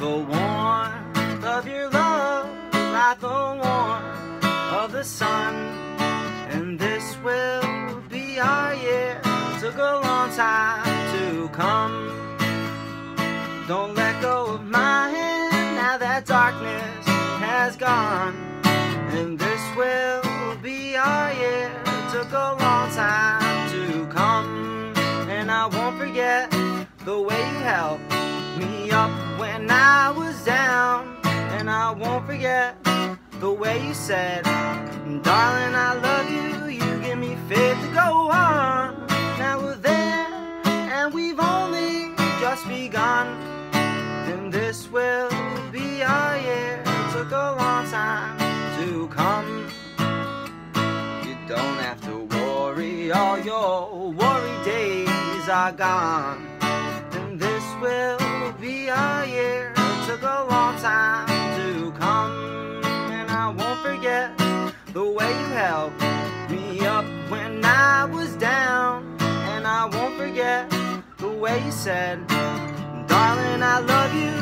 The warmth of your love, like the warmth of the sun. And this will be our year. Took a long time to come. Don't let go of my hand now that darkness has gone. And this will be our year. Took a long time to come. And I won't forget the way you helped me up when I was down. And I won't forget the way you said, darling, I love you. You give me faith to go on. Now we're there and we've only just begun. And this will be our year. It took a long time to come. You don't have to worry, all your worry days are gone. And this will be our year. It took a long time to come. And I won't forget the way you helped me up when I was down. And I won't forget the way you said, darling, I love you.